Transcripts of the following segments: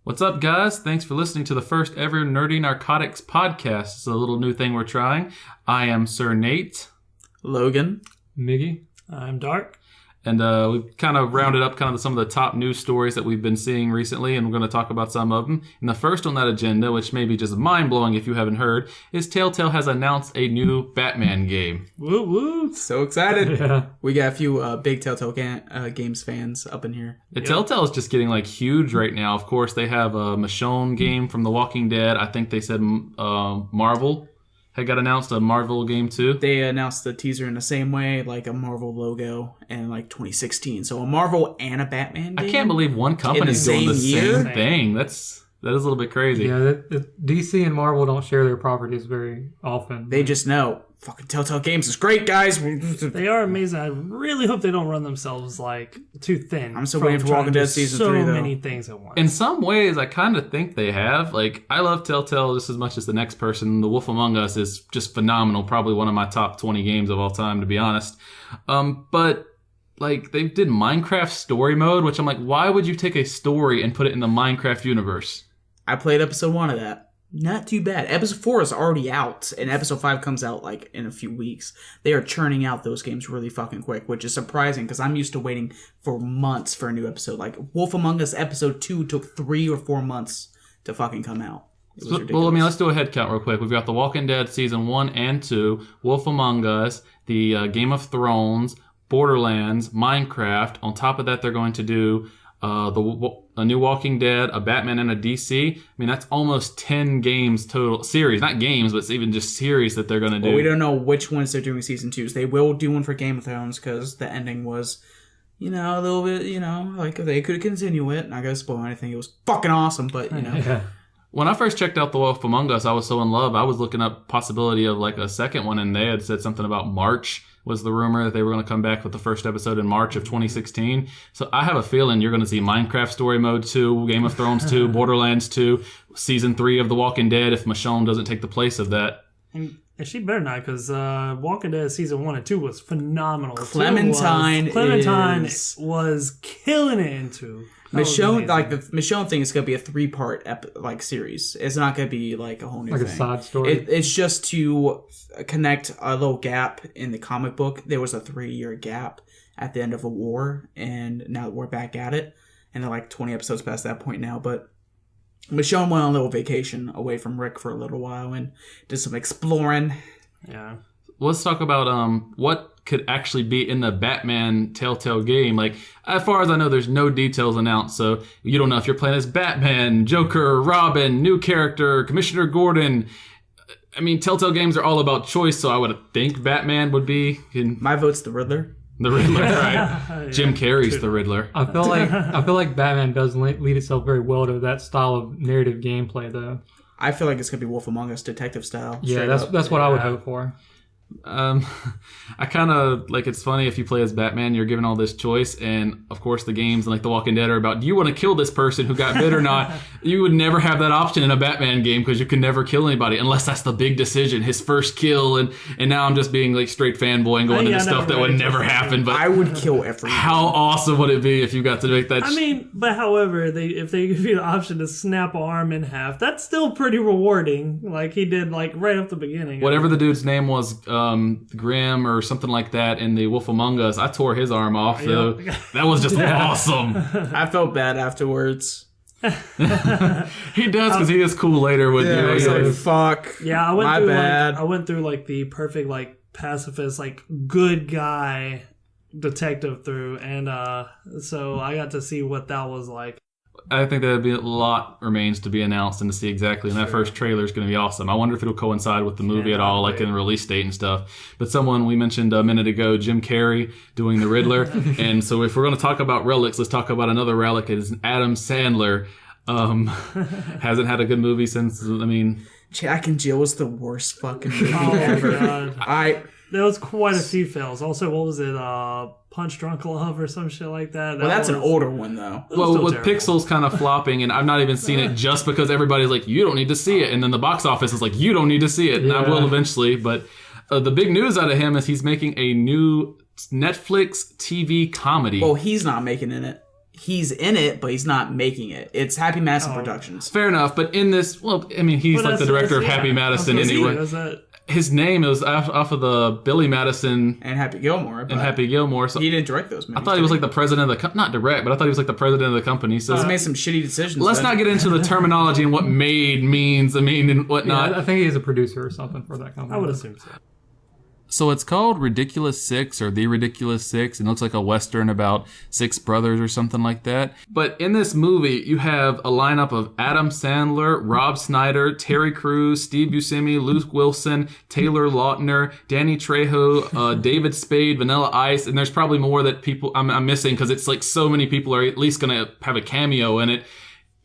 What's up, guys? Thanks for listening to the first ever Nerdy Narcotics podcast. It's a little new thing we're trying. I am Sir Nate. Logan. Miggy. I'm Dark. And we've kind of rounded up some of the top news stories that we've been seeing recently, and we're going to talk about some of them. And the first on that agenda, which may be just mind-blowing if you haven't heard, is Telltale has announced a new Batman game. Woo woo. So excited. Yeah. We got a few big Telltale games fans up in here. Telltale is just getting huge right now. Of course, they have a Michonne game from The Walking Dead. I think they said Marvel had got announced, a Marvel game too. They announced the teaser in the same way, like a Marvel logo in 2016. So a Marvel and a Batman game? I can't believe one company's doing the same thing. That is a little bit crazy. Yeah, DC and Marvel don't share their properties very often. They just know, fucking Telltale Games is great, guys. They are amazing. I really hope they don't run themselves too thin. I'm still waiting for Walking Dead Season 3, though. So many things at once. In some ways, I kind of think they have. I love Telltale just as much as the next person. The Wolf Among Us is just phenomenal. Probably one of my top 20 games of all time, to be honest. But they did Minecraft story mode, which I'm like, why would you take a story and put it in the Minecraft universe? I played episode 1 of that. Not too bad. Episode 4 is already out, and episode 5 comes out in a few weeks. They are churning out those games really fucking quick, which is surprising because I'm used to waiting for months for a new episode. Wolf Among Us episode 2 took 3 or 4 months to fucking come out. It was ridiculous. Well, let's do a head count real quick. We've got The Walking Dead Season 1 and 2, Wolf Among Us, the Game of Thrones, Borderlands, Minecraft. On top of that, they're going to do a new Walking Dead, a Batman, and a DC. I mean, that's almost 10 games total. Series, not games, but it's even just series that they're going to do. Well, we don't know which ones they're doing Season 2s. They will do one for Game of Thrones because the ending was, a little bit, they could continue it. Not going to spoil anything. It was fucking awesome, but, Yeah. When I first checked out The Wolf Among Us, I was so in love. I was looking up possibility of a second one, and they had said something about March was the rumor that they were going to come back with the first episode in March of 2016. So I have a feeling you're going to see Minecraft Story Mode 2, Game of Thrones 2, Borderlands 2, Season 3 of The Walking Dead if Michonne doesn't take the place of that. And she better not, because Walking Dead Season 1 and 2 was phenomenal. Clementine was killing it in 2. Michonne, the Michonne thing is going to be a 3-part series. It's not going to be a whole new thing. A side story. It's just to connect a little gap in the comic book. There was a 3-year gap at the end of a war, and now we're back at it. And they're 20 episodes past that point now. But Michonne went on a little vacation away from Rick for a little while and did some exploring. Yeah. Let's talk about what could actually be in the Batman Telltale game. As far as I know, there's no details announced, so you don't know if you're playing as Batman, Joker, Robin, new character, Commissioner Gordon. I mean, Telltale games are all about choice, so I would think Batman would be in... My vote's the Riddler. The Riddler, right? Yeah. Jim Carrey's the Riddler. I feel like Batman doesn't lead itself very well to that style of narrative gameplay, though. I feel like it's going to be Wolf Among Us detective style. Yeah, that's what I would hope for. I kind of it's funny if you play as Batman, you're given all this choice, and of course the games and The Walking Dead are about, do you want to kill this person who got bit or not? You would never have that option in a Batman game because you can never kill anybody unless that's the big decision, his first kill. And now I'm just being straight fanboy and going into stuff that would never happen. But I would kill everyone. How awesome would it be if you got to make that? But however, if they give you the option to snap an arm in half, that's still pretty rewarding. He did right off the beginning. Whatever the dude's name was, Grimm or something like that in the Wolf Among Us, I tore his arm off. So that was just awesome. I felt bad afterwards. He does because he is cool later with I was fuck. Yeah, I went through the perfect pacifist good guy detective through, and so I got to see what that was like. I think that a lot remains to be announced and to see exactly. And that first trailer is going to be awesome. I wonder if it'll coincide with the movie at all, in release date and stuff. But someone we mentioned a minute ago, Jim Carrey doing the Riddler. And so if we're going to talk about relics, let's talk about another relic. It is Adam Sandler. Hasn't had a good movie since, Jack and Jill was the worst fucking movie ever. God. There was quite a few fails. Also, what was it? Punch Drunk Love or some shit like that. That's an older one, though. Well, with Pixels kind of flopping, and I've not even seen it just because everybody's like, you don't need to see it. And then the box office is like, you don't need to see it. And I will eventually. But the big news out of him is he's making a new Netflix TV comedy. Well, he's not making it. he's in it, but he's not making it. It's Happy Madison Productions. Fair enough, but in this, well, I mean, he's like the director of Happy Madison anyway. His name was off of the Billy Madison and Happy Gilmore. So he didn't direct those movies. I thought he was like the president of the not direct, but I thought he was like the president of the company. So he's made some shitty decisions. Let's not get into the terminology and what made means, and whatnot. Yeah, I think he's a producer or something for that company. I would assume so. So it's called Ridiculous Six or The Ridiculous Six, and it looks like a Western about six brothers or something like that. But in this movie, you have a lineup of Adam Sandler, Rob Schneider, Terry Crews, Steve Buscemi, Luke Wilson, Taylor Lautner, Danny Trejo, David Spade, Vanilla Ice, and there's probably more that people I'm missing because it's like so many people are at least going to have a cameo in it.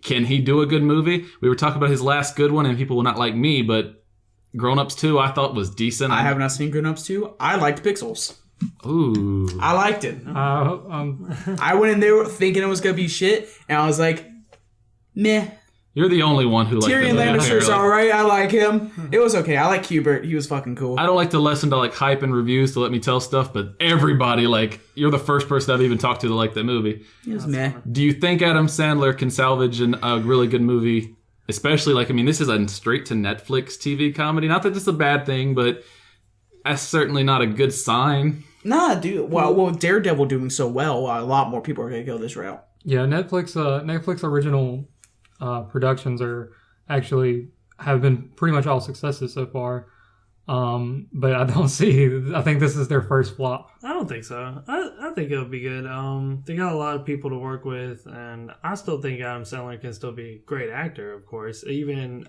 Can he do a good movie? We were talking about his last good one, and people will not like me, but Grown Ups 2 I thought was decent. I have not seen Grown Ups 2. I liked Pixels. Ooh. I liked it. I went in there thinking it was going to be shit, and I was like, meh. You're the only one who liked it. Tyrion Lannister's alright. I like him. It was okay. I like Hubert. He was fucking cool. I don't like to listen to like hype and reviews to let me tell stuff, but everybody, like, you're the first person I've even talked to like that movie. It was meh. Do you think Adam Sandler can salvage a really good movie? Especially, like, I mean, this is a straight-to-Netflix TV comedy. Not that this is a bad thing, but that's certainly not a good sign. Nah, dude. Well, Daredevil doing so well, a lot more people are going to go this route. Yeah, Netflix original productions have been pretty much all successes so far. But I think this is their first flop. I don't think so. I think it'll be good. They got a lot of people to work with, and I still think Adam Sandler can still be a great actor, of course. Even,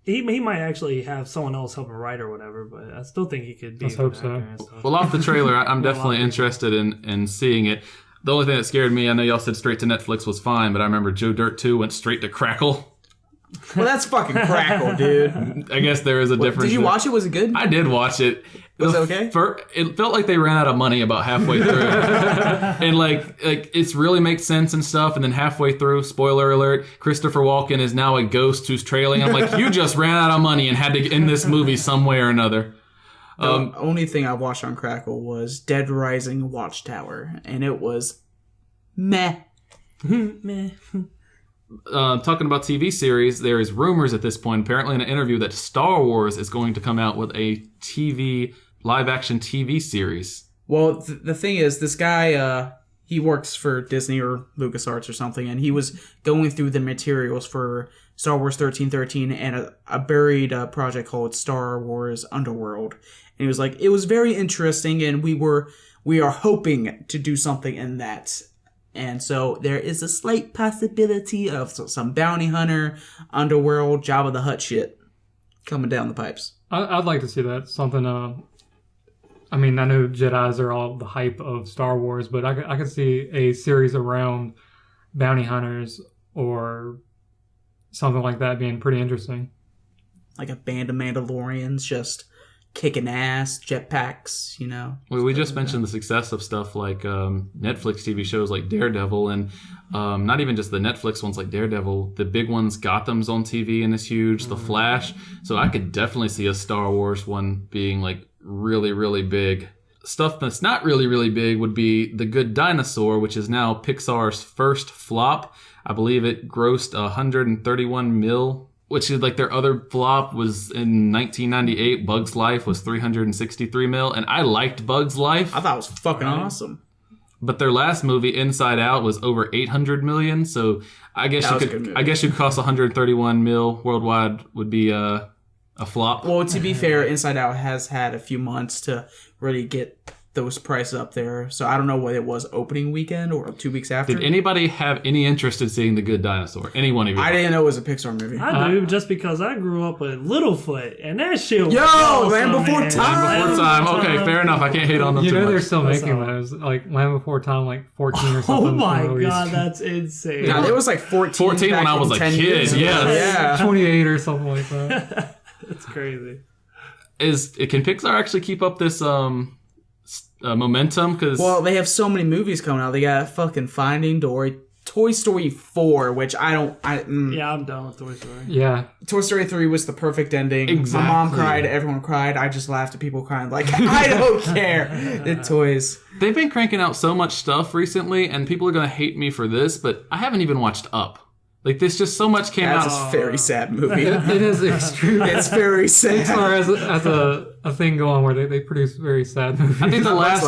he might actually have someone else help him write or whatever, but I still think he could be a good actor and stuff. Well, off the trailer, I'm definitely interested in seeing it. The only thing that scared me, I know y'all said straight to Netflix was fine, but I remember Joe Dirt 2 went straight to Crackle. Well, that's fucking Crackle, dude. I guess there is a difference. Did you watch it? Was it good? I did watch it. Was it okay? It felt like they ran out of money about halfway through. And like it's really makes sense and stuff. And then halfway through, spoiler alert, Christopher Walken is now a ghost who's trailing. I'm like, you just ran out of money and had to end this movie some way or another. The only thing I watched on Crackle was Dead Rising Watchtower. And it was meh. Meh. Talking about TV series, there is rumors at this point, apparently in an interview, that Star Wars is going to come out with a live-action TV series. Well, the thing is, this guy, he works for Disney or LucasArts or something, and he was going through the materials for Star Wars 1313 and a buried project called Star Wars Underworld. And he was like, it was very interesting, and we are hoping to do something in that. And so there is a slight possibility of some bounty hunter, underworld, Jabba the Hutt shit coming down the pipes. I'd like to see that. Something, I mean, I know Jedis are all the hype of Star Wars, but I could see a series around bounty hunters or something like that being pretty interesting. Like a band of Mandalorians just kicking ass, jetpacks, you know. We just mentioned the success of stuff like Netflix TV shows like Daredevil, and not even just the Netflix ones like Daredevil. The big ones, Gotham's on TV and is huge. The Flash. So I could definitely see a Star Wars one being like really, really big. Stuff that's not really, really big would be The Good Dinosaur, which is now Pixar's first flop. I believe it grossed 131 mil. Which is like their other flop was in 1998. Bug's Life was 363 mil, and I liked Bug's Life. I thought it was fucking awesome. But their last movie, Inside Out, was over 800 million. So I guess you could cost 131 mil worldwide would be a flop. Well, to be fair, Inside Out has had a few months to really get those prices up there. So I don't know what it was opening weekend or 2 weeks after. Did anybody have any interest in seeing The Good Dinosaur? Any one of you? I didn't know it was a Pixar movie. I do, just because I grew up with Littlefoot, and that shit was Land Before Time! Land Before Time. Okay, fair enough. I can't hate on them too much. They're still making those. Like Land Before Time, like 14 or something. Oh my god, that's insane. God, it was like 14 when I was a kid. Yeah. 28 or something like that. That's crazy. Can Pixar actually keep up this momentum? Because they have so many movies coming out. They got fucking Finding Dory, Toy Story 4, which Yeah, I'm done with Toy Story. Yeah. Toy Story 3 was the perfect ending. Exactly. My mom cried, everyone cried. I just laughed at people crying like, I don't care. The toys. They've been cranking out so much stuff recently, and people are going to hate me for this, but I haven't even watched Up. Like, there's just so much came That's out. a very sad movie. It is extremely. It's very sad. Pixar has a thing going where they produce very sad movies. I think Life.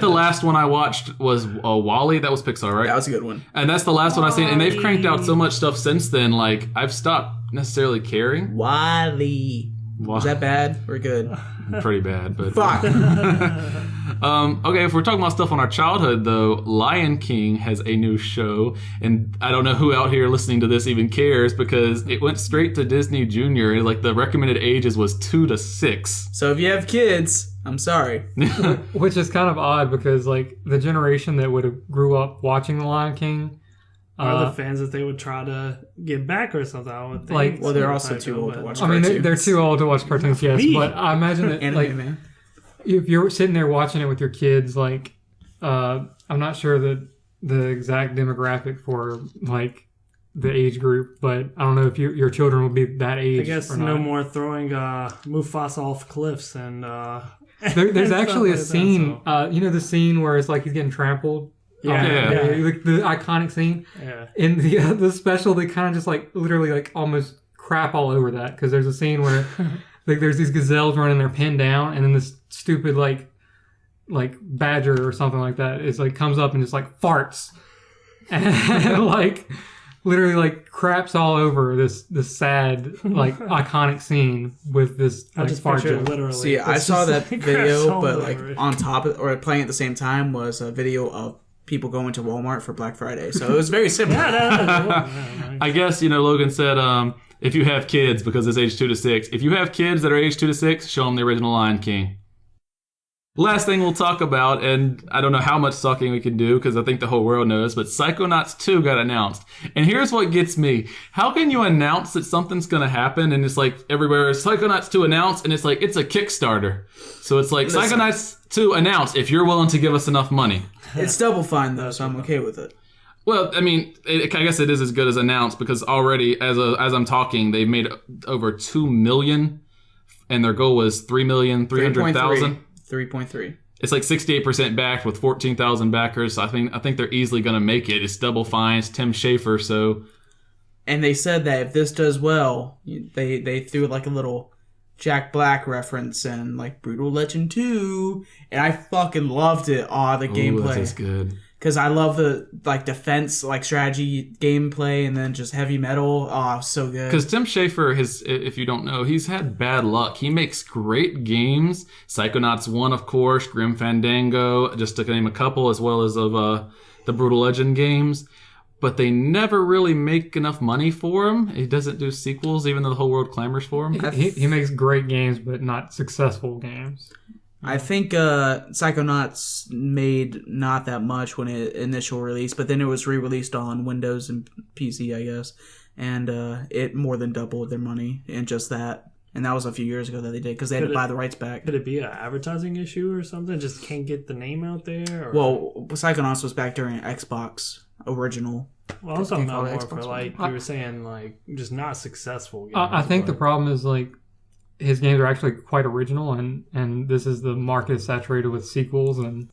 the last one I watched was WALL-E. That was Pixar, right? That was a good one. And that's the last one I've seen. And they've cranked out so much stuff since then. Like, I've stopped necessarily caring. Wally. Was that bad or good? Pretty bad, but Fuck. okay, if we're talking about stuff on our childhood, though, Lion King has a new show, and I don't know who out here listening to this even cares because it went straight to Disney Junior. Like, the recommended ages was 2 to 6. So if you have kids, I'm sorry. Which is kind of odd because like the generation that would have grew up watching The Lion King. Or the fans that they would try to get back or something. I would think. Like, Well, they're also too old to watch I mean, cartoons. they're too old to watch cartoons, yes. Me. But I imagine that Anime, like man. if you're sitting there watching it with your kids, like I'm not sure the exact demographic for like the age group, but I don't know if your children will be that age. I guess or no not. more throwing Mufasa off cliffs and. There's and actually a stuff like scene. that, You know the scene where it's like he's getting trampled. Yeah. Like the iconic scene. Yeah. In the special, they kind of just like literally like almost crap all over that because there's a scene where like there's these gazelles running their pen down, and then this stupid like badger or something like that is like comes up and just like farts and like literally like craps all over this sad like iconic scene with this I like just fart picture it joke. literally. See, I It's saw just that like video, craps but all like over it. on top of or playing at the same time was a video of people going to Walmart for Black Friday. So it was very similar. I guess, Logan said, if you have kids, because it's age 2 to 6, if you have kids that are age 2 to 6, show them the original Lion King. Last thing we'll talk about, and I don't know how much talking we can do because I think the whole world knows, but Psychonauts 2 got announced. And here's what gets me. How can you announce that something's going to happen and it's like everywhere is Psychonauts 2 announced and it's like it's a Kickstarter. So it's like Psychonauts 2 announced if you're willing to give us enough money. It's Double Fine though, so I'm okay with it. Well, I mean, I guess it is as good as announced because already as I'm talking, they've made over 2 million and their goal was 3,300,000. 3.3. It's like 68% backed with 14,000 backers. So I think they're easily going to make it. It's Double Fine, it's Tim Schafer, so. And they said that if this does well, they threw like a little Jack Black reference and like Brutal Legend 2, and I fucking loved it. The gameplay. This is good. Because I love the like defense, like strategy gameplay, and then just heavy metal. So good. Because Tim Schafer, if you don't know, he's had bad luck. He makes great games. Psychonauts 1, of course, Grim Fandango, just to name a couple, as well as of the Brutal Legend games. But they never really make enough money for him. He doesn't do sequels, even though the whole world clamors for him. He makes great games, but not successful games. I think Psychonauts made not that much when it initial release, but then it was re-released on Windows and PC, I guess, and it more than doubled their money in just that. And that was a few years ago that they did because they had to buy the rights back. Could it be an advertising issue or something? Just can't get the name out there? Or? Well, Psychonauts was back during Xbox original. Well, also Think not all the more Xbox for like you were saying, like just not successful. Games, I think the problem is like his games are actually quite original, and this is the market is saturated with sequels. And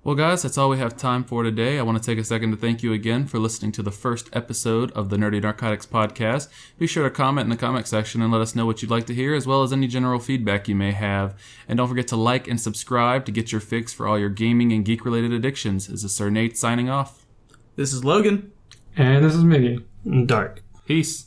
well, guys, that's all we have time for today. I want to take a second to thank you again for listening to the first episode of the Nerdy Narcotics podcast. Be sure to comment in the comment section and let us know what you'd like to hear, as well as any general feedback you may have. And don't forget to like and subscribe to get your fix for all your gaming and geek-related addictions. This is Sir Nate signing off. This is Logan. this is Miggy. Dark. Peace.